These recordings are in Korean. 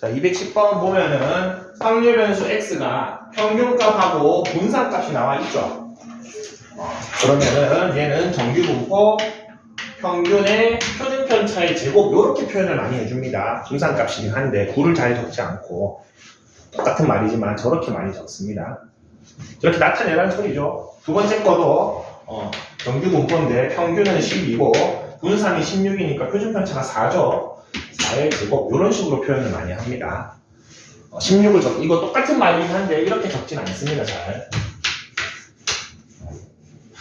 자, 210번 보면은 확률 변수 x가 평균값하고 분산값이 나와 있죠. 그러면은 얘는 정규분포 평균의 표준편차의 제곱 이렇게 표현을 많이 해줍니다. 분산값이긴 한데 구를 잘 적지 않고 똑같은 말이지만 저렇게 많이 적습니다. 이렇게 나타내라는 소리죠. 두 번째 거도 정규분포인데 평균은 12고 분산이 16이니까 표준편차가 4죠. 4의 제곱 이런 식으로 표현을 많이 합니다. 16을 이거 똑같은 말이긴 한데 이렇게 적진 않습니다. 잘.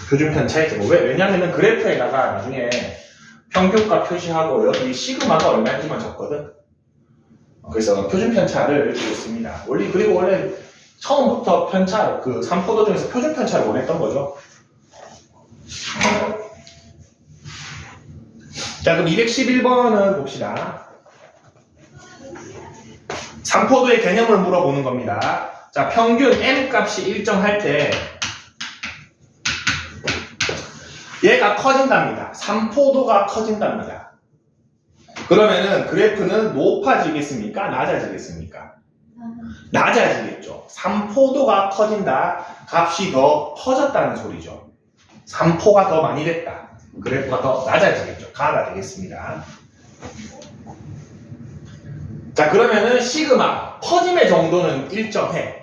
표준편차의 제곱. 왜냐면은 그래프에다가 나중에 평균값 표시하고 여기 시그마가 얼마인지만 적거든. 그래서 표준편차를 주고 있습니다. 그리고 원래 처음부터 편차, 그 3포도 중에서 표준편차를 원했던 거죠. 자, 그럼 211번은 봅시다. 3포도의 개념을 물어보는 겁니다. 자, 평균 m 값이 일정할 때 얘가 커진답니다. 3포도가 커진답니다. 그러면은 그래프는 높아지겠습니까? 낮아지겠습니까? 낮아지겠죠. 3포도가 커진다. 값이 더 커졌다는 소리죠. 3포가 더 많이 됐다. 그래프가 더 낮아지겠죠. 가가 되겠습니다. 자, 그러면은 시그마 퍼짐의 정도는 일정해.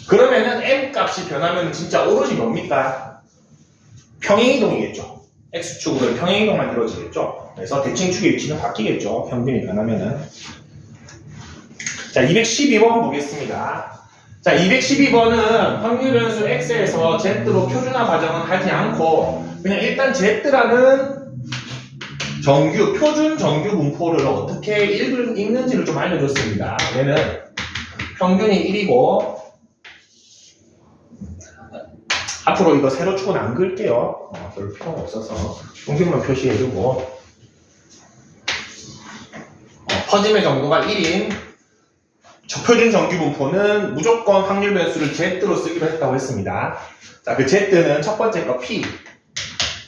그러면은 m 값이 변하면 진짜 오로지 뭡니까? 평행이동이겠죠. x축으로 평행이동만 이루어지겠죠. 그래서 대칭축의 위치는 바뀌겠죠. 평균이 변하면은. 자, 212번 보겠습니다. 자, 212번은 확률 변수 x에서 z로 표준화 과정은 하지 않고 그냥 일단 z라는 표준 정규 분포를 어떻게 읽는지를 좀 알려줬습니다. 얘는 평균이 1이고 앞으로 이거 세로 축은 안 그을게요. 별 필요가 없어서 평균만 표시해주고 퍼짐의 정도가 1인 표준 정규 분포는 무조건 확률 변수를 z로 쓰기로 했다고 했습니다. 자, 그 z는 첫 번째 거 p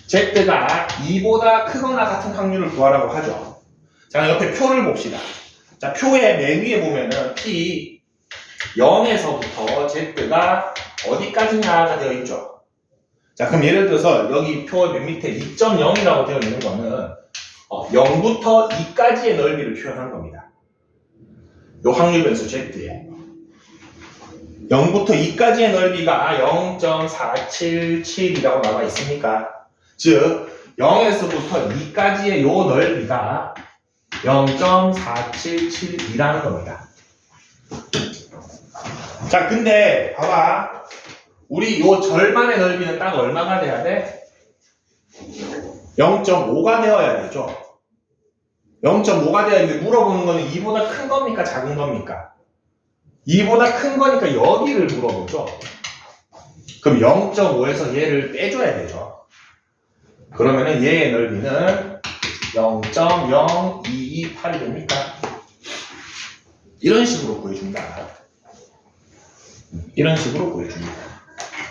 z가 2보다 크거나 같은 확률을 구하라고 하죠. 자, 옆에 표를 봅시다. 자, 표의 맨 위에 보면은 p 0에서부터 z가 어디까지냐가 되어 있죠. 자, 그럼 예를 들어서 여기 표 맨 밑에 2.0이라고 되어 있는 거는 0부터 2까지의 넓이를 표현한 겁니다. 요 확률 변수 z에 0부터 2까지의 넓이가 0.477이라고 나와 있으니까 즉 0에서부터 2까지의 요 넓이가 0.477이라는 겁니다. 자, 근데 봐봐. 우리 요 절반의 넓이는 딱 얼마가 돼야 돼? 0.5가 되어야 되죠. 0.5가 돼야 되는데 물어보는 거는 2보다 큰 겁니까? 작은 겁니까? 2보다 큰 거니까 여기를 물어보죠. 그럼 0.5에서 얘를 빼줘야 되죠. 그러면은 얘의 넓이는 0.0228이 됩니까? 이런 식으로 구해준다. 이런 식으로 구해줍니다.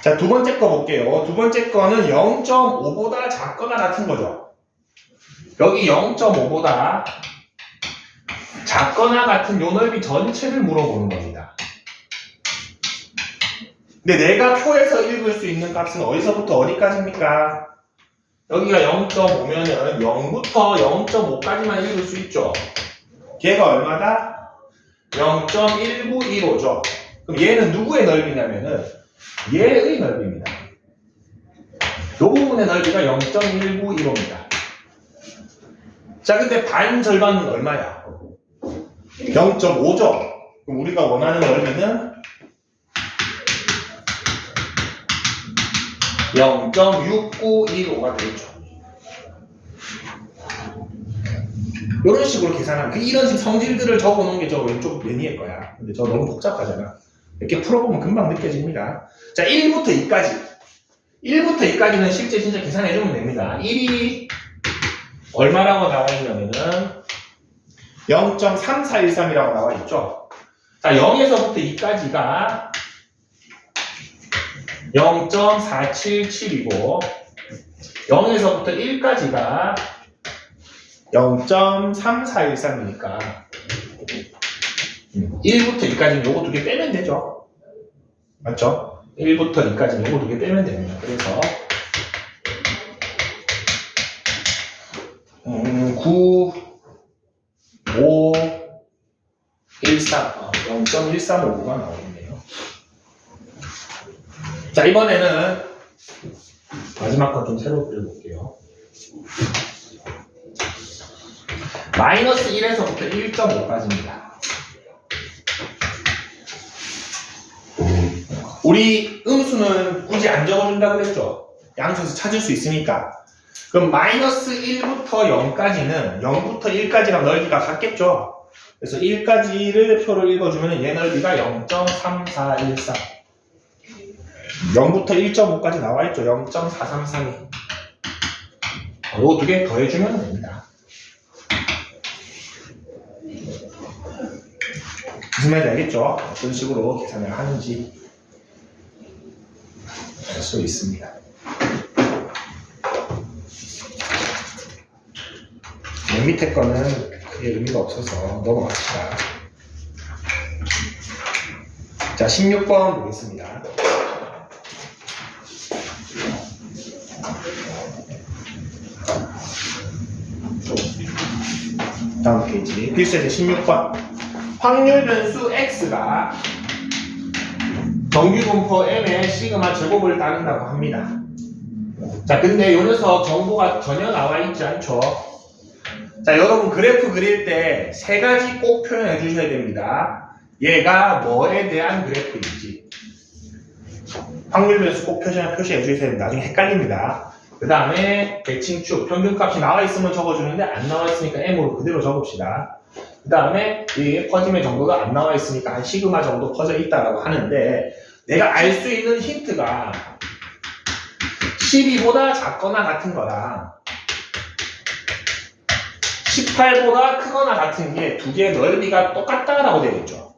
자, 두 번째 거 볼게요. 두 번째 거는 0.5보다 작거나 같은 거죠. 여기 0.5보다 작거나 같은 요 넓이 전체를 물어보는 겁니다. 근데 내가 표에서 읽을 수 있는 값은 어디서부터 어디까지입니까? 여기가 0.5면은 0부터 0.5까지만 읽을 수 있죠. 걔가 얼마다? 0.1915죠. 그럼 얘는 누구의 넓이냐면은 얘의 넓이입니다. 이 부분의 넓이가 0.1915입니다. 자, 근데 반 절반은 얼마야? 0.5죠. 그럼 우리가 원하는 넓이는 0.6915가 되겠죠. 이런 식으로 계산하면 이런 식 성질들을 적어놓은 게 저 왼쪽 맨 위에 거야. 근데 저 너무 복잡하잖아. 이렇게 풀어보면 금방 느껴집니다. 자, 1부터 2까지. 1부터 2까지는 실제 진짜 계산해주면 됩니다. 1이 얼마라고 나와 있냐면은 0.3413이라고 나와 있죠. 자, 0에서부터 2까지가 0.477이고 0에서부터 1까지가 0.3413이니까 1부터 2까지는 요거 두 개 빼면 되죠. 맞죠? 1부터 2까지는 요거 두 개 빼면 됩니다. 그래서 9, 5, 1, 3, 0.1359가 나오겠네요. 자, 이번에는 마지막 건 좀 새로 그려볼게요. 마이너스 1에서부터 1.5까지입니다. 우리 음수는 굳이 안 적어준다고 그랬죠? 양수에서 찾을 수 있으니까. 그럼 마이너스 1부터 0까지는 0부터 1까지랑 넓이가 같겠죠? 그래서 1까지를 표를 읽어주면 얘 넓이가 0.3413. 0부터 1.5까지 나와있죠? 0.4332. 요 두 개 더해주면 됩니다. 무슨 말인지 알겠죠? 어떤 식으로 계산을 하는지 알 수 있습니다. 맨 밑에 거는 크게 의미가 없어서 넘어갑시다. 자, 16번 보겠습니다. 다음 페이지 필수제 16번. 확률 변수 x가 정규 분포 m의 시그마 제곱을 따른다고 합니다. 자, 근데 요 녀석 정보가 전혀 나와 있지 않죠? 자, 여러분 그래프 그릴 때 세 가지 꼭 표현해 주셔야 됩니다. 얘가 뭐에 대한 그래프인지. 확률 변수 꼭 표시해 주셔야 됩니다. 나중에 헷갈립니다. 그 다음에 대칭축, 평균값이 나와 있으면 적어주는데 안 나와 있으니까 m으로 그대로 적읍시다. 그 다음에 이 퍼짐의 정도가 안 나와 있으니까 한 시그마 정도 퍼져 있다라고 하는데, 내가 알 수 있는 힌트가 12보다 작거나 같은 거랑 18보다 크거나 같은 게 두 개의 넓이가 똑같다라고 되어 있죠.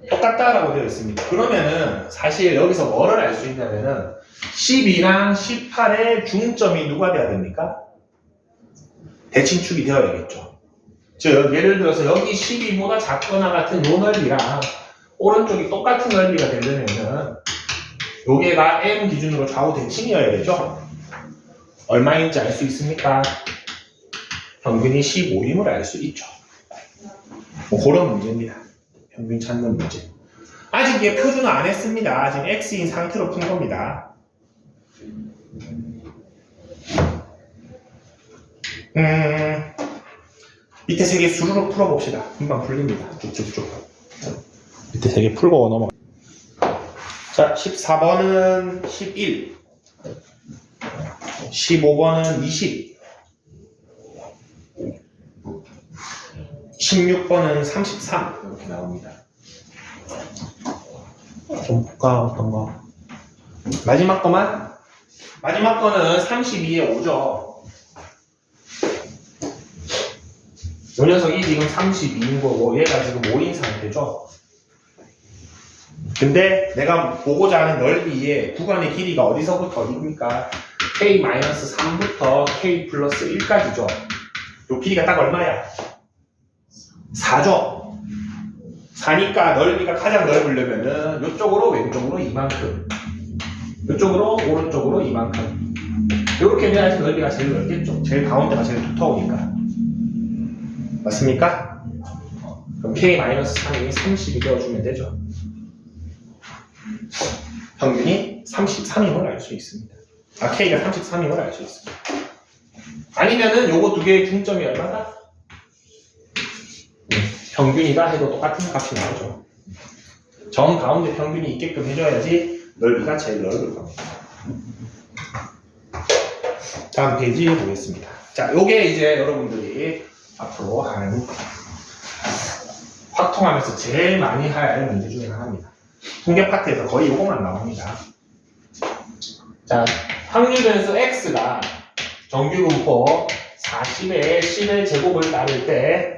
똑같다라고 되어 있습니다. 그러면은 사실 여기서 뭐를 알 수 있냐면은 12랑 18의 중점이 누가 돼야 됩니까? 대칭축이 되어야겠죠. 즉 예를 들어서 여기 12보다 작거나 같은 요 넓이랑 오른쪽이 똑같은 넓이가 되려면은 요게가 m 기준으로 좌우 대칭이어야 되죠. 얼마인지 알 수 있습니까? 평균이 15임을 알 수 있죠. 뭐 그런 문제입니다. 평균 찾는 문제. 아직 얘 표준화 안 했습니다. 지금 x인 상태로 푼 겁니다. 밑에 세 개 수루로 풀어봅시다. 금방 풀립니다. 쭉쭉쭉. 밑에 세 개 풀고 넘어가. 자, 14번은 11, 15번은 20, 16번은 33 이렇게 나옵니다. 좀 볼까 어떤 거? 마지막 거만? 마지막 거는 32에 5죠. 요 녀석이 지금 32인 거고 얘가 지금 5인 상태죠. 근데 내가 보고자 하는 넓이의 구간의 길이가 어디서부터 어디입니까? K-3부터 K 플러스 1까지죠. 요 길이가 딱 얼마야? 4죠. 4니까 넓이가 가장 넓으려면은 요쪽으로 왼쪽으로 이만큼, 요쪽으로 오른쪽으로 이만큼. 요렇게 돼야지 넓이가 제일 넓겠죠. 제일 가운데가 제일 두터우니까. 맞습니까? 그럼 K-3이 30이 되어주면 되죠. 평균이 33임을 알 수 있습니다. 아, K가 33임을 알 수 있습니다. 아니면은 요거 두 개의 중점이 얼마다? 평균이다 해도 똑같은 값이 나오죠. 정 가운데 평균이 있게끔 해줘야지 넓이가 제일 넓을 겁니다. 다음 페이지 보겠습니다. 자, 요게 이제 여러분들이 앞으로 한 확통하면서 제일 많이 할 문제 중에 하나입니다. 통계 파트에서 거의 요거만 나옵니다. 자, 확률 변수 x가 정규 분포 40의 10의 제곱을 따를 때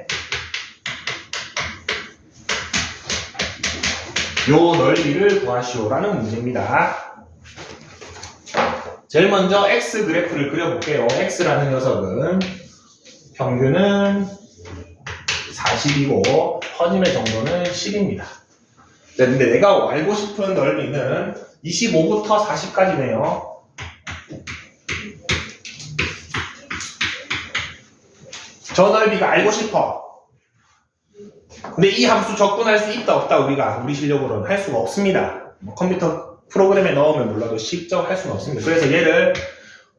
요 넓이를 구하시오라는 문제입니다. 제일 먼저 x 그래프를 그려볼게요. x라는 녀석은 평균은 40이고 퍼짐의 정도는 10입니다. 근데 내가 알고 싶은 넓이는 25부터 40까지네요. 저 넓이가 알고 싶어. 근데 이 함수 접근할 수 있다 없다 우리 실력으로는 할 수가 없습니다. 컴퓨터 프로그램에 넣으면 몰라도 직접 할 수는 없습니다. 그래서 얘를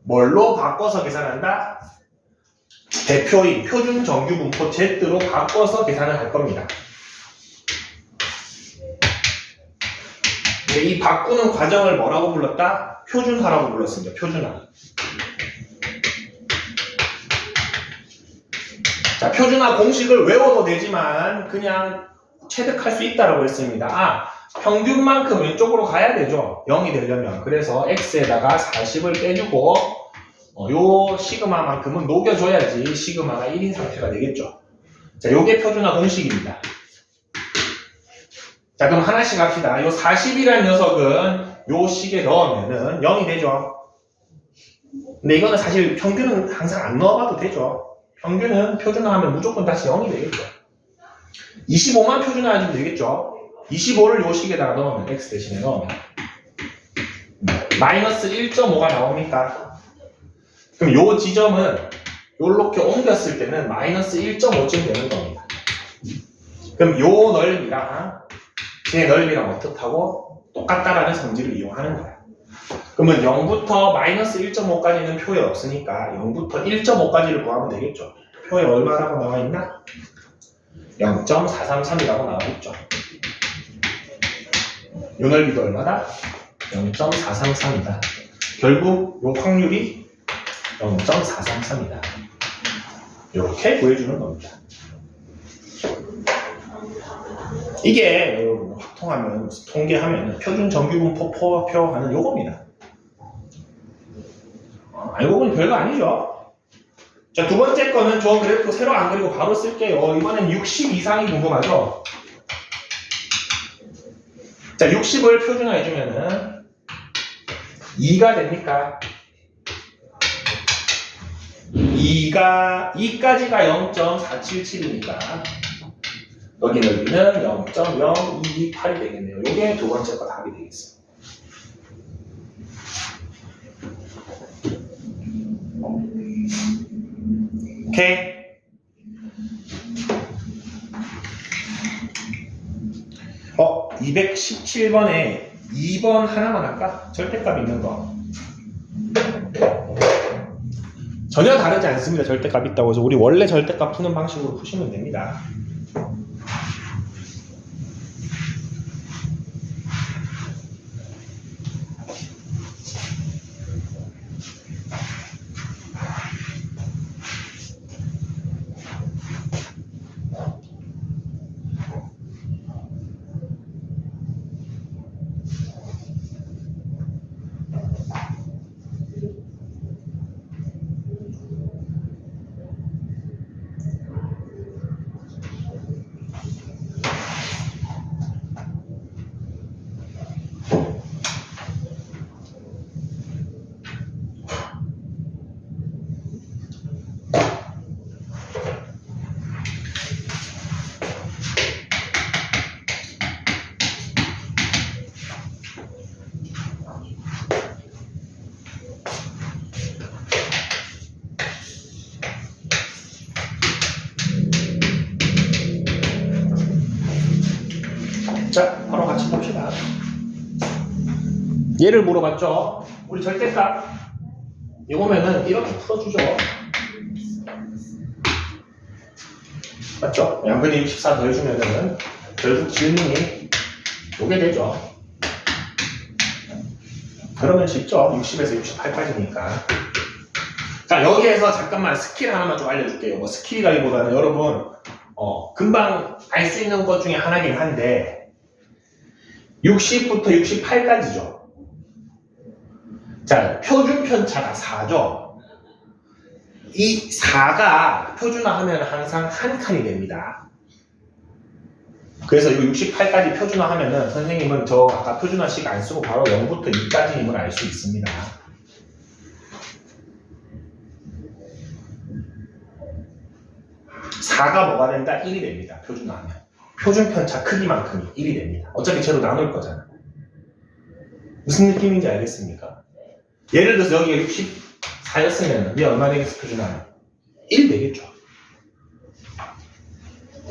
뭘로 바꿔서 계산한다? 대표인 표준 정규 분포 Z로 바꿔서 계산을 할 겁니다. 근데 이 바꾸는 과정을 뭐라고 불렀다? 표준화라고 불렀습니다. 표준화. 자, 표준화 공식을 외워도 되지만 그냥 체득할 수 있다라고 했습니다. 평균만큼 왼쪽으로 가야 되죠. 0이 되려면. 그래서 x에다가 40을 빼주고 요 시그마만큼은 녹여줘야지 시그마가 1인 상태가 되겠죠. 자, 요게 표준화 공식입니다. 자, 그럼 하나씩 합시다. 요 40이라는 녀석은 요 식에 넣으면은 0이 되죠. 근데 이거는 사실 평균은 항상 안 넣어봐도 되죠. 평균은 표준화하면 무조건 다시 0이 되겠죠. 25만 표준화해주면 되겠죠. 25를 요 식에다가 넣으면 x 대신에 넣으면 마이너스 1.5가 나옵니까? 그럼 요 지점은 요렇게 옮겼을 때는 마이너스 1.5쯤 되는 겁니다. 그럼 요 넓이랑 제 넓이랑 어떻다고? 똑같다라는 성질을 이용하는 거야. 그러면 0부터 마이너스 1.5까지는 표에 없으니까 0부터 1.5까지를 구하면 되겠죠. 표에 얼마라고 나와 있나? 0.433이라고 나와 있죠. 요 넓이도 얼마다? 0.433이다. 결국 요 확률이 0.433이다. 이렇게 구해주는 겁니다. 이게 여러분 확통하면 통계하면 표준 정규분포 표하는 요겁니다. 알고 보니 별거 아니죠. 자, 두 번째 거는 저 그래프 새로 안 그리고 바로 쓸게요. 이번엔 60 이상이 궁금하죠? 자, 60을 표준화해주면은 2가 됩니까? 2까지가 0.477이니까 여기 넓이는 0.0228이 되겠네요. 이게 두 번째 거 답이 되겠습니다. 오케이. 217번에 2번 하나만 할까? 절대값 있는 거. 전혀 다르지 않습니다. 절대값 있다고 해서 우리 원래 절대값 푸는 방식으로 푸시면 됩니다. 자, 바로 같이 봅시다. 얘를 물어봤죠. 우리 절대값 이거면은 이렇게 풀어주죠. 맞죠? 양변이 64 더해주면은 결국 질문이 요게 되죠. 그러면 쉽죠. 60에서 68까지니까. 자, 여기에서 잠깐만 스킬 하나만 좀 알려줄게요. 뭐 스킬이라기보다는 여러분 금방 알 수 있는 것 중에 하나긴 한데 60부터 68까지죠. 자, 표준 편차가 4죠. 이 4가 표준화하면 항상 한 칸이 됩니다. 그래서 이 68까지 표준화하면은 선생님은 저 아까 표준화식 안 쓰고 바로 0부터 2까지임을 알 수 있습니다. 4가 뭐가 된다? 1이 됩니다. 표준화하면. 표준 편차 크기만큼이 1이 됩니다. 어차피 쟤로 나눌 거잖아. 무슨 느낌인지 알겠습니까? 예를 들어서 여기가 64였으면 얘 얼마 되겠어? 표준화하면 1 되겠죠.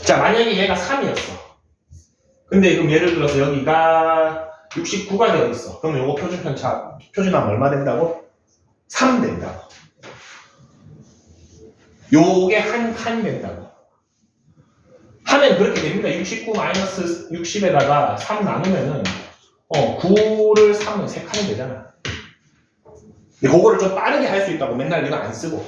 자, 만약에 얘가 3이었어. 근데 그럼 예를 들어서 여기가 69가 되어 있어. 그러면 요거 표준 편차, 표준하면 얼마 된다고? 3 된다고. 요게 한 칸 된다고. 하면 그렇게 됩니다. 69 마이너스 60에다가 3 나누면은 9를 3은 3칸이 되잖아. 근데 그거를 좀 빠르게 할 수 있다고 맨날 이거 안 쓰고.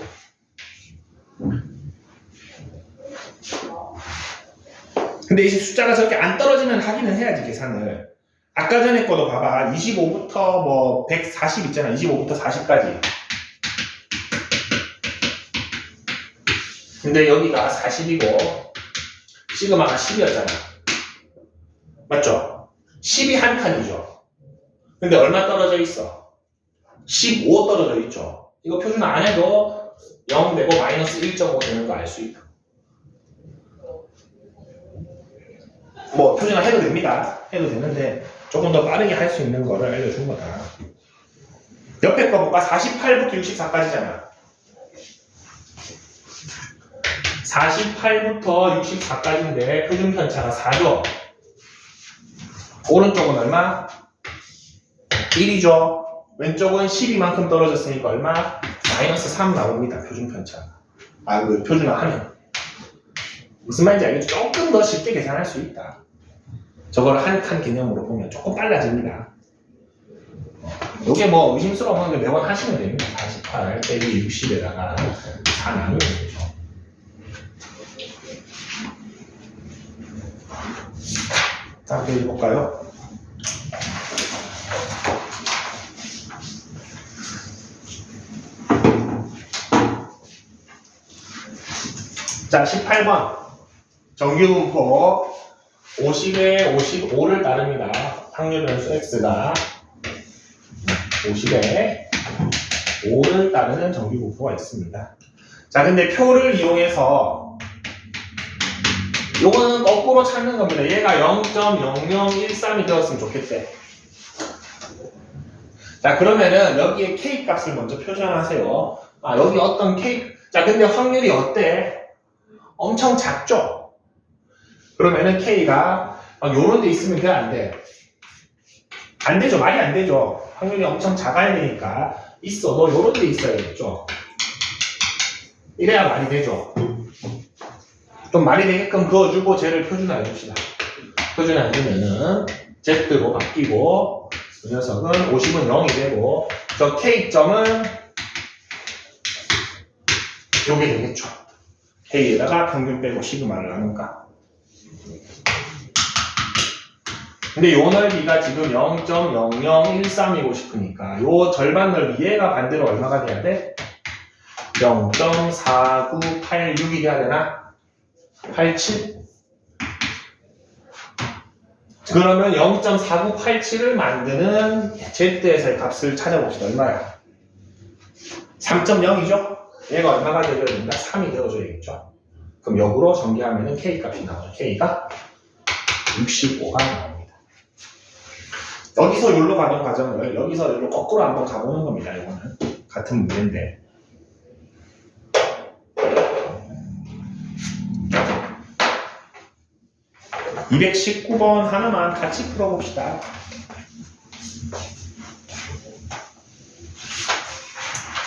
근데 이 숫자가 저렇게 안 떨어지면 하기는 해야지 계산을. 아까 전에 거도 봐봐. 25부터 뭐 140 있잖아. 25부터 40까지. 근데 여기가 40이고 시그마가 10이었잖아. 맞죠? 10이 한 칸이죠. 근데 얼마 떨어져 있어? 15 떨어져 있죠. 이거 표준 안 해도 0 되고 마이너스 1.5 되는 거 알 수 있다. 뭐 표준화 해도 됩니다. 해도 되는데 조금 더 빠르게 할 수 있는 거를 알려준 거다. 옆에 거 볼까? 48부터 64까지잖아. 48부터 64까지인데 표준 편차가 4죠. 오른쪽은 얼마? 1이죠. 왼쪽은 12만큼 떨어졌으니까 얼마? 마이너스 3 나옵니다. 표준 편차. 그 표준화하면. 무슨 말인지 알겠죠? 조금 더 쉽게 계산할 수 있다. 저걸 한 칸 개념으로 보면 조금 빨라집니다. 이게 뭐 의심스러운 건 매번 하시면 됩니다. 48 빼기 60에다가 4 나누면 되죠. 자, 한번 해볼까요? 자, 18번. 정규분포 50에 55를 따릅니다. 확률 변수 x가 50에 5를 따르는 정규분포가 있습니다. 자, 근데 표를 이용해서 요거는 거꾸로 찾는 겁니다. 얘가 0.0013이 되었으면 좋겠대. 자, 그러면은 여기에 k 값을 먼저 표현하세요. 여기 어떤 k. 자, 근데 확률이 어때? 엄청 작죠? 그러면은 k가 요런 데 있으면 돼, 안 돼? 안 되죠. 말이 안 되죠. 확률이 엄청 작아야 되니까 있어도 요런 데 있어야겠죠. 이래야 말이 되죠. 좀 말이 되게끔 그어주고 쟤를 표준화해 줍시다. 표준화해 주면은 Z로 바뀌고 이 녀석은 50은 0이 되고 저 K점은 요게 되겠죠. K에다가 평균 빼고 시그마를 나눈가. 근데 요 넓이가 지금 0.0013이고 싶으니까 요 절반 넓이 얘가 반대로 얼마가 돼야 돼? 0.4986이 돼야 되나? 87? 그러면 0.4987을 만드는 Z에서의 값을 찾아봅시다. 얼마야? 3.0이죠? 얘가 얼마가 되어야 된다? 3이 되어줘야겠죠? 그럼 역으로 전개하면 K 값이 나오죠. K가 65가 나옵니다. 여기서 여기로 가는 과정을 여기서 여기로 거꾸로 한번 가보는 겁니다. 이거는 같은 문제인데. (219번) 하나만 같이 풀어봅시다.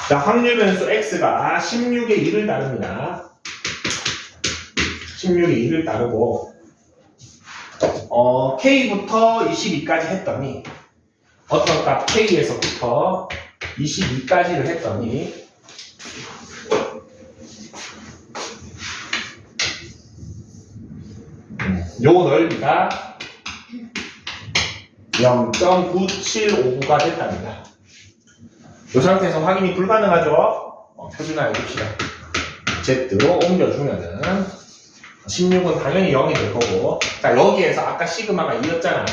자, 확률 변수 x가 16의 1을 따릅니다. 16의 1을 따르고 k부터 22까지 했더니 어떤 값 k에서부터 22까지를 했더니 요 넓이가 0.9759가 됐답니다. 이 상태에서 확인이 불가능하죠? 표준화해 줍시다. Z로 옮겨주면은 16은 당연히 0이 될 거고. 자, 여기에서 아까 시그마가 2였잖아.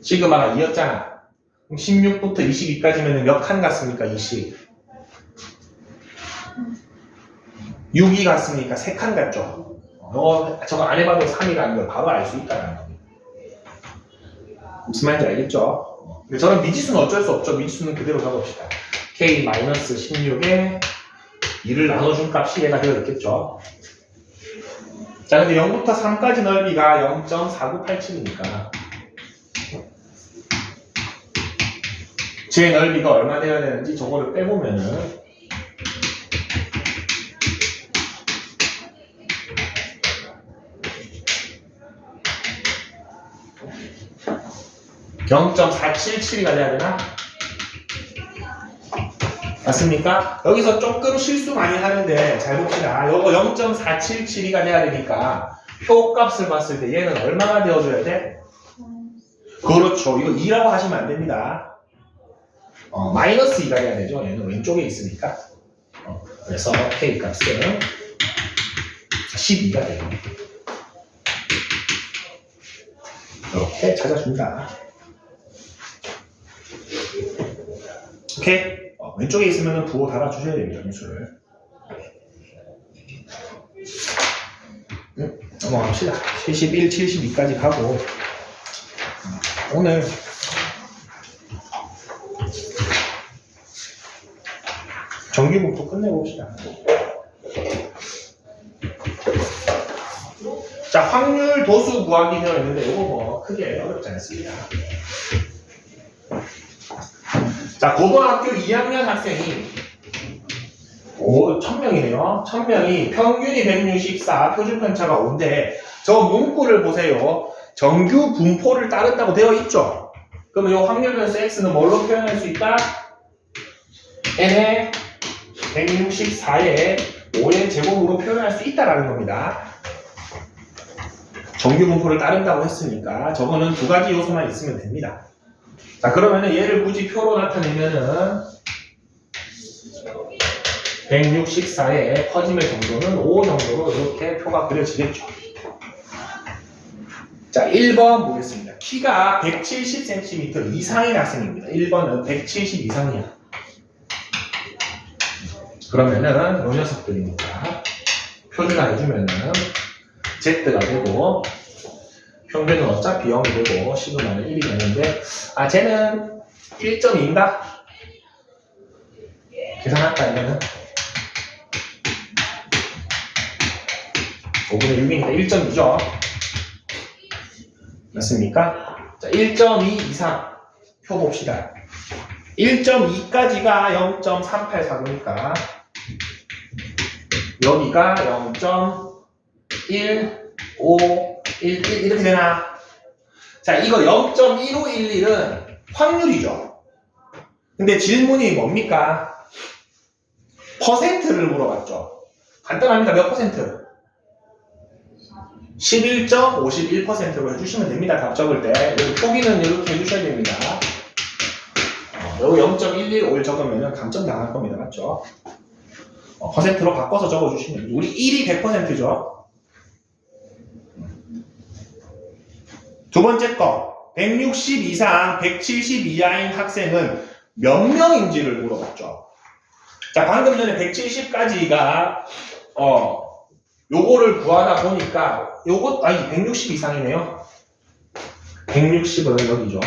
시그마가 2였잖아. 그럼 16부터 22까지면 몇 칸 갔습니까? 20. 6이 같습니까? 3칸 같죠? 저거 안 해봐도 3이라는 걸 바로 알 수 있다는 겁니다. 무슨 말인지 알겠죠? 근데 저는 미지수는 어쩔 수 없죠. 미지수는 그대로 적읍시다. K-16에 2를 나눠준 값이 얘가 되어있겠죠. 자, 근데 0부터 3까지 넓이가 0.4987이니까 제 넓이가 얼마 되어야 되는지 저거를 빼보면은 0.477이 돼야 되나? 맞습니까? 여기서 조금 실수 많이 하는데 잘 봅시다. 요거 0.477이 돼야 되니까 표값을 봤을 때 얘는 얼마가 되어줘야 돼? 그렇죠. 이거 2라고 하시면 안 됩니다. 마이너스 2가 돼야 되죠. 얘는 왼쪽에 있으니까. 그래서 K 값은 12가 돼요. 이렇게 찾아준다. 오케이? 왼쪽에 있으면 부호 달아주셔야 됩니다. 분수를. 넘어갑시다. 71, 72까지 가고 오늘 정규목표 끝내봅시다. 자, 확률 도수 구하기 되어 있는데 이거 뭐 크게 어렵지 않습니다. 자, 고등학교 2학년 학생이 1000명이네요. 1000명이 평균이 164, 표준 편차가 5인데 저 문구를 보세요. 정규 분포를 따른다고 되어 있죠. 그러면 이 확률 변수 x는 뭘로 표현할 수 있다? n의 164에 5의 제곱으로 표현할 수 있다라는 겁니다. 정규 분포를 따른다고 했으니까 저거는 두 가지 요소만 있으면 됩니다. 자, 그러면은 얘를 굳이 표로 나타내면은 164의 퍼짐의 정도는 5 정도로 이렇게 표가 그려지겠죠. 자, 1번 보겠습니다. 키가 170cm 이상인 학생입니다. 1번은 170 이상이야. 그러면은 이 녀석들이니까 표준화 해주면은 Z가 되고 평균은 어차피 0이 되고 시그마는 1이 되는데 쟤는 1.2인가? 계산할까 이거는? 5분의 6이니까 1.2죠. 맞습니까? 자, 1.2 이상 표 봅시다. 1.2까지가 0.3849니까 여기가 0.15 11 이렇게 되나? 자, 이거 0.1511은 확률이죠. 근데 질문이 뭡니까? 퍼센트를 물어봤죠. 간단합니다. 몇 퍼센트? 11.51%로 해주시면 됩니다. 답 적을 때. 여기 포기는 이렇게 해주셔야 됩니다. 여기 0.115를 적으면 감점 당할 겁니다. 맞죠? 퍼센트로 바꿔서 적어주시면 됩니다. 우리 1이 100%죠. 두 번째 거, 160 이상 170 이하인 학생은 몇 명인지를 물어봤죠. 자, 방금 전에 170까지가 요거를 구하다 보니까 요것 160 이상이네요. 160은 여기죠.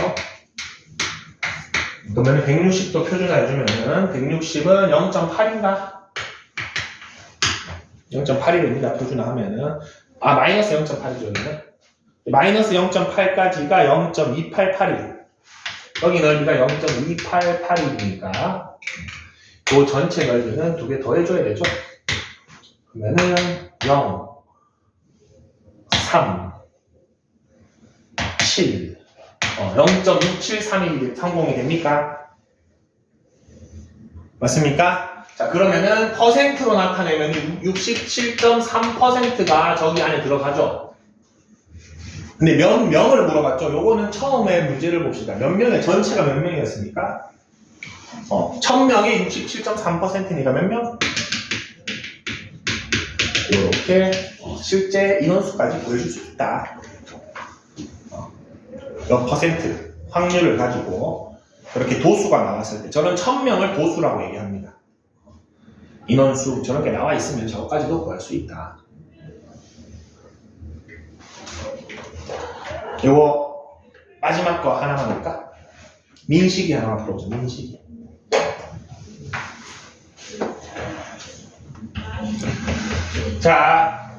그러면 160도 표준화해주면은 160은 0.8인가? 0.8이 됩니다. 표준화하면은 마이너스 0.8이죠. 마이너스 0.8까지가 0.288이 여기 넓이가 0.288이니까 그 전체 넓이는 두 개 더 해줘야 되죠. 그러면은 0, 3, 7 0.673이 성공이 됩니까? 맞습니까? 자, 그러면은 퍼센트로 나타내면 67.3%가 저기 안에 들어가죠. 근데 몇 명을 물어봤죠. 요거는 처음에 문제를 봅시다. 몇 명의 전체가 몇 명이었습니까? 1000명의 67.3%니까 몇 명? 이렇게 실제 인원수까지 보여줄 수 있다. 몇 퍼센트 확률을 가지고 그렇게 도수가 나왔을 때 저는 1000명을 도수라고 얘기합니다. 인원수 저런 게 나와 있으면 저거까지도 구할 수 있다. 요거 마지막 거 하나만 할까? 민식이 하나만 풀어보자. 민식이. 자,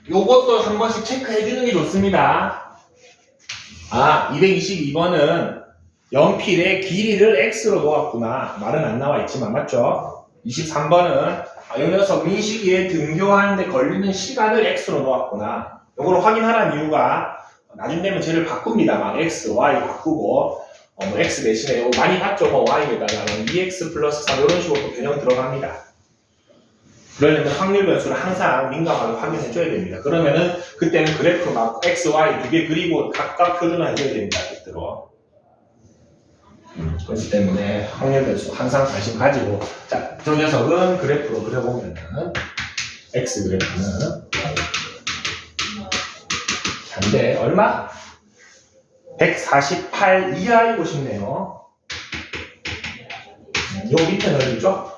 요것도 한 번씩 체크해 주는 게 좋습니다. 222번은 연필의 길이를 x로 놓았구나. 말은 안 나와 있지만 맞죠? 23번은 이 녀석 민식이에 등교하는데 걸리는 시간을 x로 놓았구나. 요걸 확인하라는 이유가 나중 되면 쟤를 바꿉니다. 막 x, y 바꾸고 x 대신에 요거 많이 봤죠? y에다가 2x 플러스 3 이런 식으로 또 변형 들어갑니다. 그러려면 확률 변수를 항상 민감하게 확인해 줘야 됩니다. 그러면은 그때는 그래프 막 x, y 두 개 그리고 각각 표준화해 줘야 됩니다. 그때로. 그렇기 때문에 확률 변수 항상 관심 가지고 자, 저 녀석은 그래프로 그려보면은 x 그래프는 근데 얼마? 148 이하이고 싶네요. 요 밑에 넓이죠?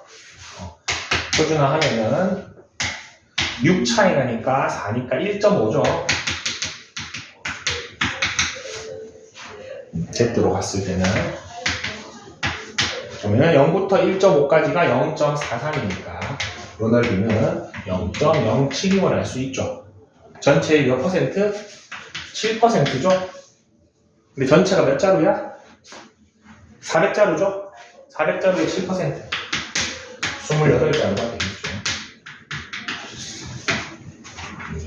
표준화 하면은 6 차이 나니까 4니까 1.5죠. Z로 갔을 때는 그러면 0부터 1.5까지가 0.43이니까 요 넓이는 0.07이면 알 수 있죠. 전체의 몇 퍼센트? 7%죠. 근데 전체가 몇 자루야? 400자루죠. 400자루의 7%. 28자루가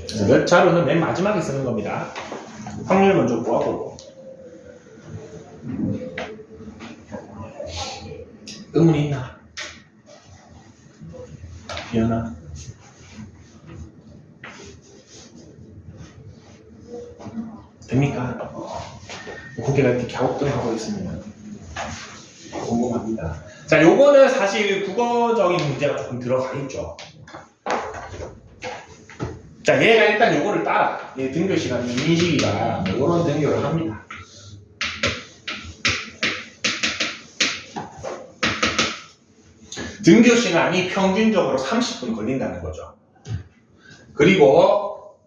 되겠죠. 몇 자루는 맨 마지막에 쓰는 겁니다. 확률 먼저 구하고. 의문이 있나? 미안하. 됩니까? 고개가 이렇게 갸우뚱하고 있으면 궁금합니다. 자, 요거는 사실 국어적인 문제가 조금 들어가 있죠. 자, 얘가 일단 요거를 따라. 얘 등교 시간이 민식이가 요런 등교를 합니다. 등교 시간이 평균적으로 30분 걸린다는 거죠. 그리고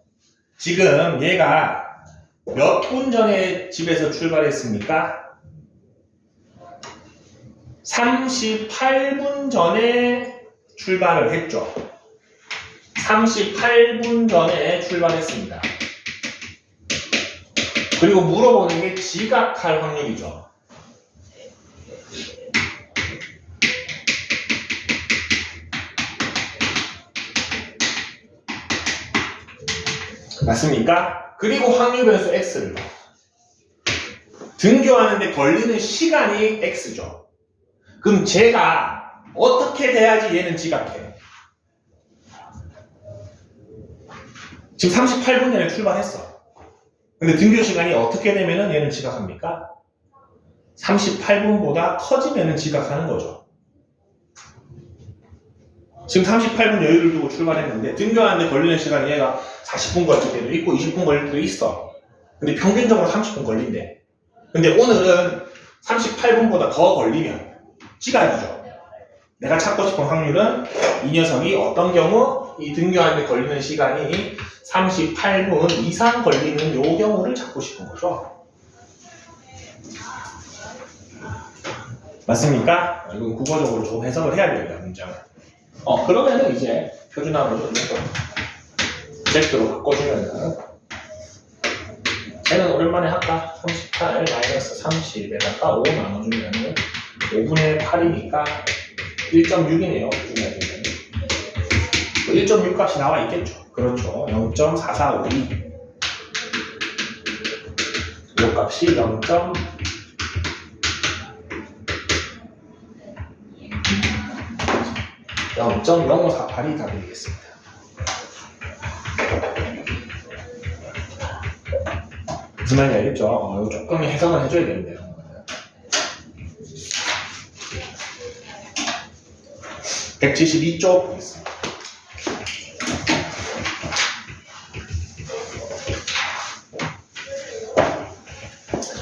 지금 얘가 몇 분 전에 집에서 출발했습니까? 38분 전에 출발을 했죠. 38분 전에 출발했습니다. 그리고 물어보는 게 지각할 확률이죠. 맞습니까? 그리고 확률 변수 x를 봐. 등교하는데 걸리는 시간이 x죠. 그럼 제가 어떻게 돼야지 얘는 지각해? 지금 38분 전에 출발했어. 근데 등교 시간이 어떻게 되면은 얘는 지각합니까? 38분보다 커지면은 지각하는 거죠. 지금 38분 여유를 두고 출발했는데 등교하는데 걸리는 시간이 얘가 40분 걸릴 때도 있고 20분 걸릴 때도 있어. 근데 평균적으로 30분 걸린대. 근데 오늘은 38분보다 더 걸리면 지각이죠. 내가 찾고 싶은 확률은 이 녀석이 어떤 경우 이 등교하는데 걸리는 시간이 38분 이상 걸리는 요 경우를 찾고 싶은 거죠. 맞습니까? 이건 국어적으로 좀 해석을 해야 됩니다, 문장을. 그러면은 이제 표준화로 좀 Z로 바꿔주면은 쟤는 오랜만에 할까? 38-30에다가 5 나눠주면은 5분의 8이니까 1.6이네요. 표준화되면 1.6 값이 나와 있겠죠. 그렇죠. 0.4452 이 값이 0.0548이 다 되겠습니다. 무슨 말인지 알겠죠? 조금 해석을 해줘야 됩니다. 172쪽 보겠습니다.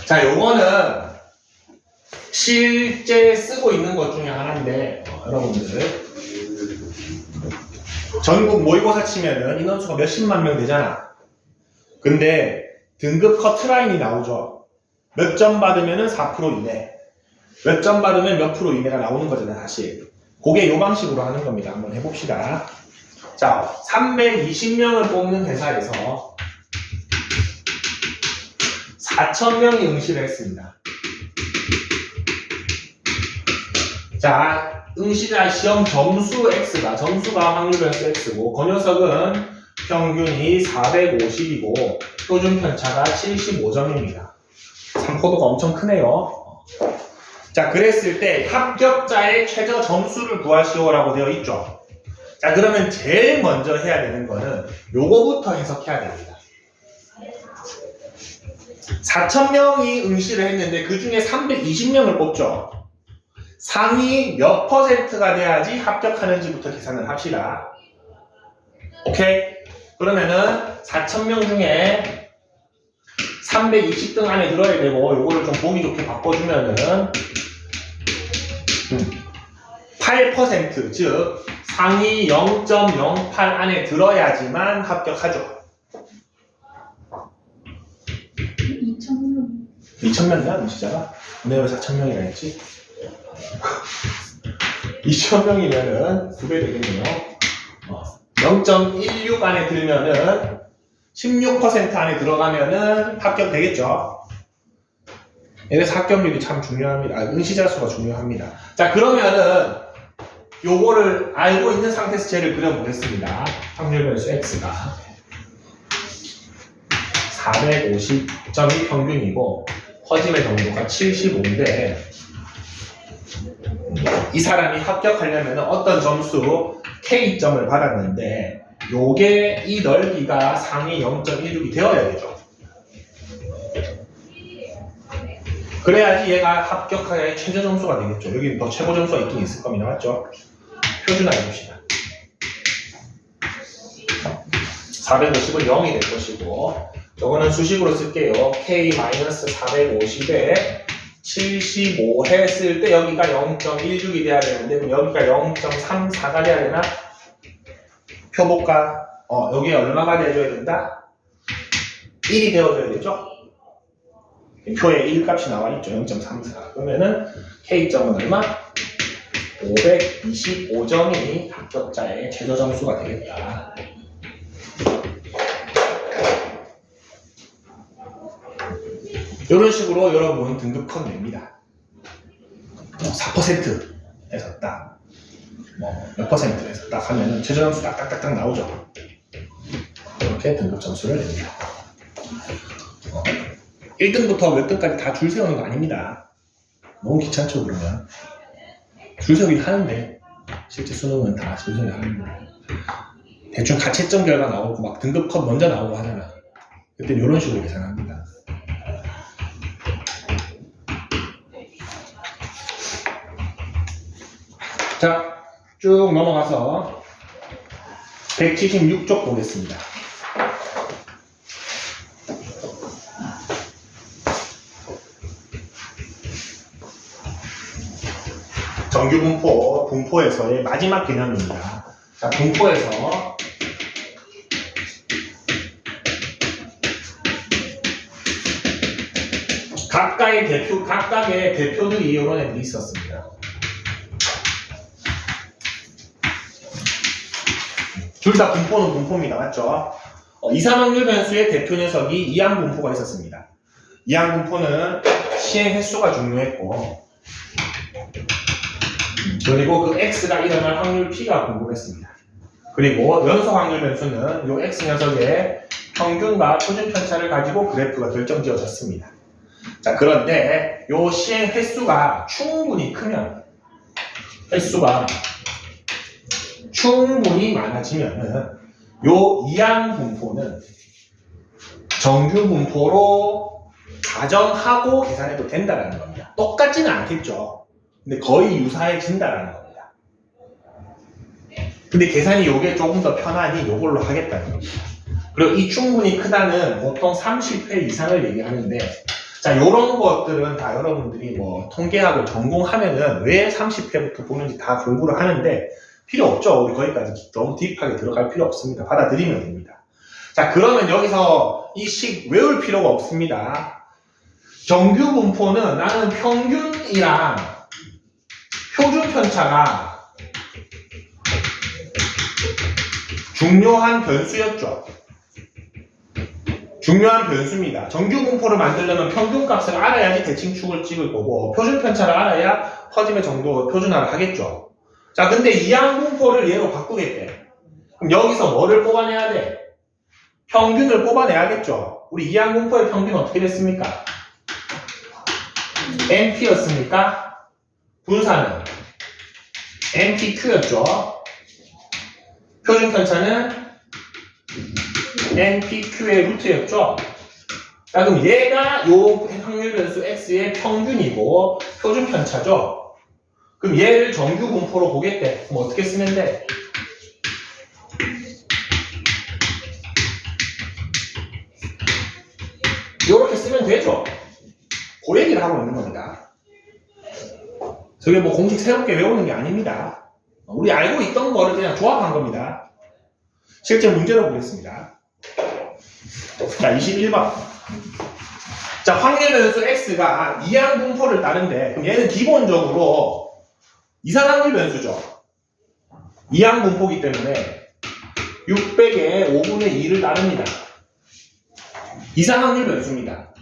자, 요거는 실제 쓰고 있는 것 중에 하나인데, 여러분들 전국 모의고사 치면은 인원수가 몇십만 명 되잖아. 근데 등급 커트라인이 나오죠. 몇 점 받으면은 4% 이내. 몇 점 받으면 몇 프로 이내가 나오는 거잖아요, 사실. 그게 요 방식으로 하는 겁니다. 한번 해봅시다. 자, 320명을 뽑는 회사에서 4,000명이 응시를 했습니다. 자, 응시자 시험 점수 X가, 점수가 확률 변수 X고, 그 녀석은 평균이 450이고, 표준 편차가 75점입니다. 참고도가 엄청 크네요. 자, 그랬을 때 합격자의 최저 점수를 구하시오라고 되어 있죠. 자, 그러면 제일 먼저 해야 되는 거는 요거부터 해석해야 됩니다. 4,000명이 응시를 했는데 그 중에 320명을 뽑죠. 상위 몇 퍼센트가 돼야지 합격하는지부터 계산을 합시다. 오케이? 그러면은 4,000명 중에 320등 안에 들어야 되고, 요거를 좀 보기 좋게 바꿔주면은 8%, 즉 상위 0.08 안에 들어야지만 합격하죠. 2,000명이야, 응시자가? 내가 왜 4,000명이라 했지? 2,000명이면은 2배 되겠네요. 0.16 안에 들면은 16% 안에 들어가면은 합격되겠죠. 그래서 합격률이 참 중요합니다. 응시자 수가 중요합니다. 자, 그러면은 요거를 알고 있는 상태에서 쟤를 그려보겠습니다. 확률 변수 X가 450점이 평균이고 퍼짐의 정도가 75인데, 이 사람이 합격하려면 어떤 점수 K점을 받았는데 요게 이 넓이가 상위 0.16이 되어야 되죠. 그래야지 얘가 합격할 최저 점수가 되겠죠. 여기 더 최고 점수가 있긴 있을 겁니다. 맞죠? 표준화해 봅시다. 450은 0이 될 것이고, 이거는 수식으로 쓸게요. K-450에 75 했을 때 여기가 0.16이 돼야 되는데, 그럼 여기가 0.34가 돼야 되나? 표볼까? 여기에 얼마가 돼줘야 된다? 1이 되어줘야 되죠? 표에 1 값이 나와 있죠. 0.34. 그러면은 K점은 얼마? 525점이 합격자의 최저 점수가 되겠다. 이런 식으로 여러분 등급 컷 냅니다. 4%에서 딱, 몇 퍼센트에서 딱 하면은 최저 점수 딱딱딱딱 나오죠. 이렇게 등급 점수를 냅니다. 1등부터 몇 등까지 다 줄 세우는 거 아닙니다. 너무 귀찮죠, 그러면. 줄 세우긴 하는데, 실제 수능은 다 줄 세우긴 하는데. 대충 가채점 결과 나오고, 막 등급 컷 먼저 나오고 하잖아. 그때 이런 식으로 계산합니다. 자, 쭉 넘어가서 176쪽 보겠습니다. 정규분포, 분포에서의 마지막 개념입니다. 자, 분포에서 각각의 대표들이 이런 애들이 있었습니다. 둘 다 분포는 분포입니다. 맞죠? 이산확률 변수의 대표 녀석이 이항분포가 있었습니다. 이항분포는 시행 횟수가 중요했고, 그리고 그 X가 일어날 확률 P가 궁금했습니다. 그리고 연속 확률 변수는 이 X 녀석의 평균과 표준 편차를 가지고 그래프가 결정지어졌습니다. 자, 그런데 이 시행 횟수가 충분히 크면, 횟수가 충분히 많아지면은 요 이항분포는 정규분포로 가정하고 계산해도 된다는 겁니다. 똑같지는 않겠죠. 근데 거의 유사해진다는 겁니다. 근데 계산이 요게 조금 더 편하니 요걸로 하겠다는 겁니다. 그리고 이 충분히 크다는 보통 30회 이상을 얘기하는데, 자, 요런 것들은 다 여러분들이 통계학을 전공하면은 왜 30회부터 보는지 다 공부를 하는데, 필요 없죠. 우리 거기까지 너무 딥하게 들어갈 필요 없습니다. 받아들이면 됩니다. 자, 그러면 여기서 이 식 외울 필요가 없습니다. 정규 분포는 나는 평균이랑 표준 편차가 중요한 변수였죠. 중요한 변수입니다. 정규 분포를 만들려면 평균값을 알아야지 대칭축을 찍을 거고 표준 편차를 알아야 퍼짐의 정도 표준화를 하겠죠. 자, 근데 이항 분포를 얘로 바꾸겠대. 그럼 여기서 뭐를 뽑아내야 돼? 평균을 뽑아내야겠죠. 우리 이항 분포의 평균은 어떻게 됐습니까? NP였습니까? 분사는 NPQ였죠. 표준 편차는 NPQ의 루트였죠. 자, 그럼 얘가 요 확률 변수 X의 평균이고 표준 편차죠. 그럼 얘를 정규 분포로 보겠대. 그럼 어떻게 쓰면 돼? 요렇게 쓰면 되죠. 그 얘기를 하고 있는 겁니다. 저게 뭐 공식 새롭게 외우는 게 아닙니다. 우리 알고 있던 거를 그냥 조합한 겁니다. 실제 문제로 보겠습니다. 자, 21번. 자, 확률 변수 X가 이항 분포를 따른데, 그럼 얘는 기본적으로 이산확률 변수죠. 이항 분포이기 때문에 600에 5분의 2를 따릅니다. 이산확률 변수입니다.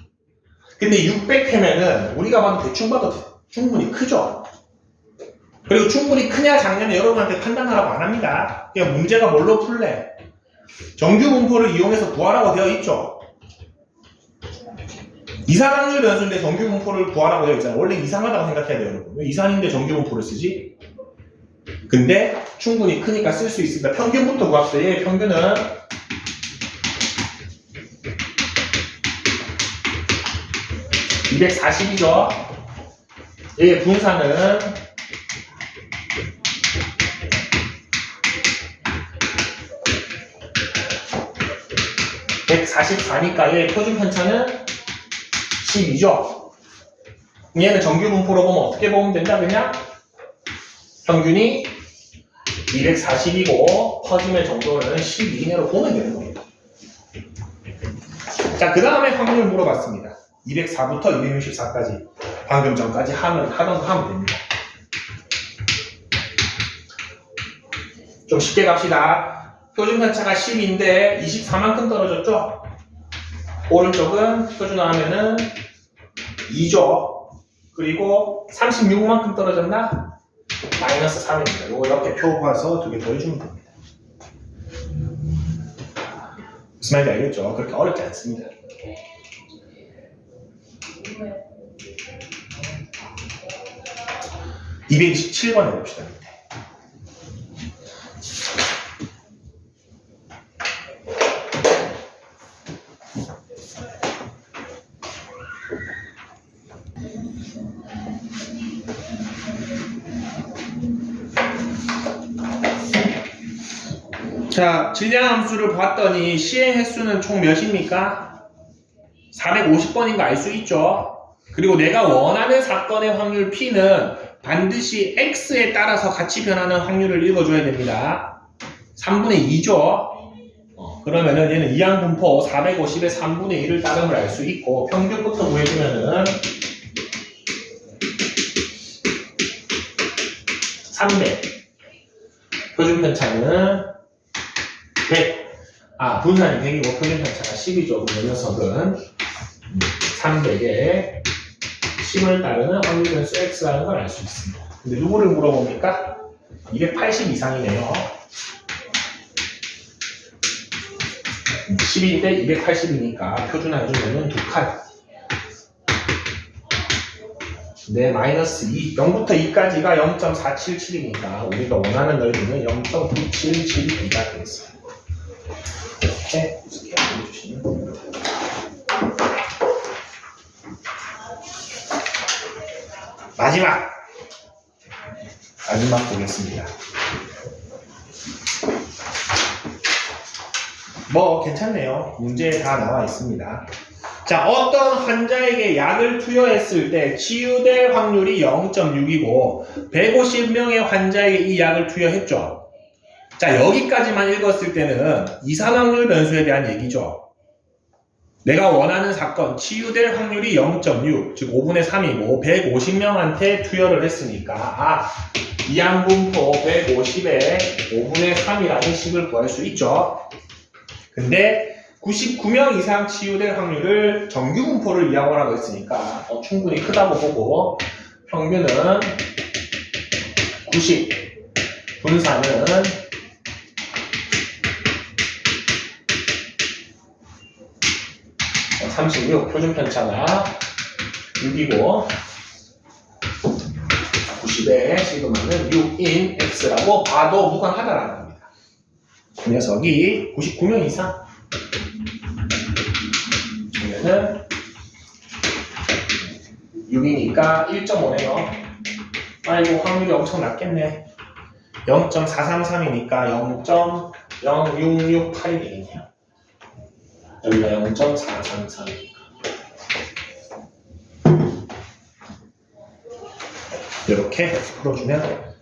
근데 600회면은 우리가 봐도 대충 봐도 충분히 크죠. 그리고 충분히 크냐 작냐는 여러분한테 판단하라고 안 합니다. 그냥 문제가 뭘로 풀래? 정규 분포를 이용해서 구하라고 되어 있죠. 이산확률 변수인데 정규 분포를 구하라고 되어 있잖아요. 원래 이상하다고 생각해야 돼요, 여러분. 왜 이산인데 정규 분포를 쓰지? 근데 충분히 크니까 쓸 수 있습니다. 평균부터 구합시다. 얘의 평균은 240이죠. 얘의 분사는 144니까 얘의 표준 편차는 12죠. 얘는 정규 분포로 보면 어떻게 보면 된다, 그냥? 평균이 240이고 퍼짐의 정도는 12 이내로 보면 되는 겁니다. 자, 그 다음에 확률을 물어봤습니다. 204부터 264까지 방금 전까지 하던 거 하면 됩니다. 좀 쉽게 갑시다. 표준 편차가 10인데 24만큼 떨어졌죠? 오른쪽은 표준화하면은 2죠. 그리고 36만큼 떨어졌나? 마이너스 3입니다. 요거 이렇게 표봐서 두 개 더해주면 됩니다. 무슨 말인지 알겠죠? 그렇게 어렵지 않습니다. (227번) 해봅시다. 밑에. 자, 질량함수를 봤더니 시행 횟수는 총 몇입니까? 450번인 거 알 수 있죠? 그리고 내가 원하는 사건의 확률 P는 반드시 X에 따라서 같이 변하는 확률을 읽어줘야 됩니다. 3분의 2죠? 그러면은 얘는 이항 분포 450에 3분의 1을 따름을 알 수 있고, 평균부터 구해주면은 300. 표준 편차는 100. 분산이 100이고 표준 편차가 10이죠. 그럼 이 녀석은 300에 10을 따르는 확률 변수 X라는 걸 알 수 있습니다. 근데 누구를 물어봅니까? 280 이상이네요. 10인데 280이니까 표준화해주면 2칸. 네, 마이너스 2. 0부터 2까지가 0.477이니까 우리가 원하는 넓이는 0.977이가 되겠습니다. 이렇게 보여주시면 됩니다. 마지막 보겠습니다. 뭐 괜찮네요. 문제에 다 나와 있습니다. 자, 어떤 환자에게 약을 투여했을 때 치유될 확률이 0.6이고 150명의 환자에게 이 약을 투여했죠. 자, 여기까지만 읽었을 때는 이산확률 변수에 대한 얘기죠. 내가 원하는 사건, 치유될 확률이 0.6, 즉 5분의 3이고 150명한테 투여를 했으니까 이항분포 150에 5분의 3이라는 식을 구할 수 있죠. 근데 99명 이상 치유될 확률을 정규분포를 이용하라고 했으니까 충분히 크다고 보고 평균은 90, 분산은 36, 표준 편차가 6이고 90의 시그마는 6인 x라고 봐도 무관하다라는 겁니다. 이 녀석이 99명 이상 그러면은 6이니까 1.5네요. 아이고 확률이 엄청 낮겠네. 0.433이니까 0.0668이 되겠네요. 여기가 0.433. 이렇게 풀어주면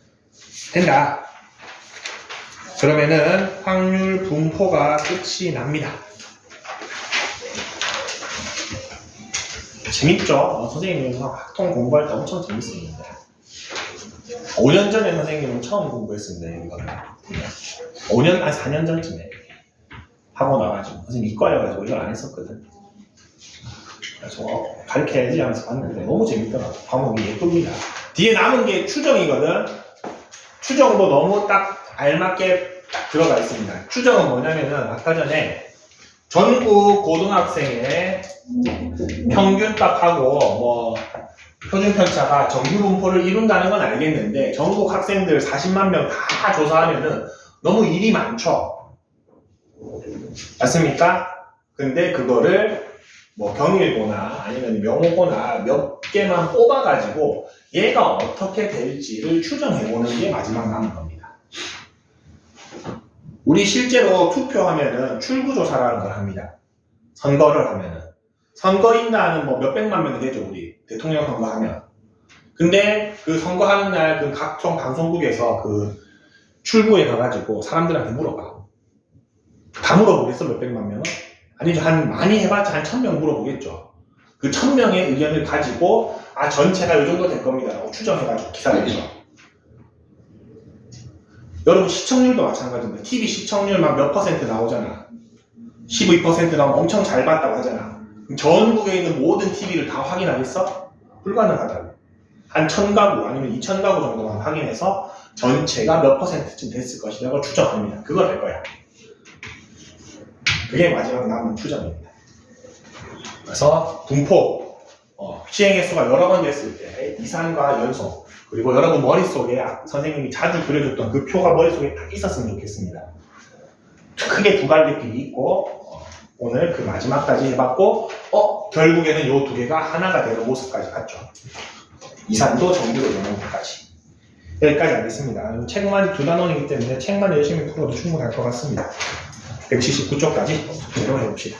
된다. 그러면은 확률 분포가 끝이 납니다. 재밌죠? 선생님이 학통 공부할 때 엄청 재밌습니다. 5년 전에 선생님은 처음 공부했습니다. 이거를 5년, 아니 4년 전쯤에 하고 나가지고 선생님 이과여가지고 이걸 안 했었거든. 그래서 가르쳐야지 하면서 봤는데 너무 재밌더라고. 과목이 예쁩니다. 뒤에 남은 게 추정이거든. 추정도 너무 딱 알맞게 딱 들어가 있습니다. 추정은 뭐냐면은 아까 전에 전국 고등학생의 평균 딱 하고 뭐 표준 편차가 정규 분포를 이룬다는 건 알겠는데 전국 학생들 40만 명 다 조사하면은 너무 일이 많죠. 맞습니까? 근데 그거를 뭐 경일고나 아니면 명호고나 몇 개만 뽑아가지고 얘가 어떻게 될지를 추정해보는 게 마지막 남은 겁니다. 우리 실제로 투표하면은 출구조사라는 걸 합니다. 선거를 하면은. 선거인단은 뭐 몇백만 명이 되죠, 우리. 대통령 선거하면. 근데 그 선거하는 날 그 각종 방송국에서 그 출구에 가가지고 사람들한테 물어봐. 다 물어보겠어, 몇백만 명은? 아니죠. 많이 해봤자 한 1000명 물어보겠죠. 그 1000명의 의견을 가지고, 전체가 이 정도 될 겁니다. 라고 추정해가지고 기사를 내죠. 여러분, 시청률도 마찬가지입니다. TV 시청률 막 몇 퍼센트 나오잖아. 12% 나오면 엄청 잘 봤다고 하잖아. 전국에 있는 모든 TV를 다 확인하겠어? 불가능하다고. 한 1000가구 아니면 2000가구 정도만 확인해서 전체가 몇 퍼센트쯤 됐을 것이라고 추정합니다. 그걸 할 거야. 그게 마지막 남은 추정입니다. 그래서 분포, 시행 횟수가 여러 번 됐을 때 이산과 연속, 그리고 여러분 머릿속에 선생님이 자주 그려줬던 그 표가 머릿속에 딱 있었으면 좋겠습니다. 크게 두 갈래 길이 있고 오늘 그 마지막까지 해봤고 결국에는 요 두 개가 하나가 되는 모습까지 갔죠. 이산도 정규로 되는 것까지. 여기까지 하겠습니다. 책만 두 단원이기 때문에 책만 열심히 풀어도 충분할 것 같습니다. 179쪽까지 해봅시다.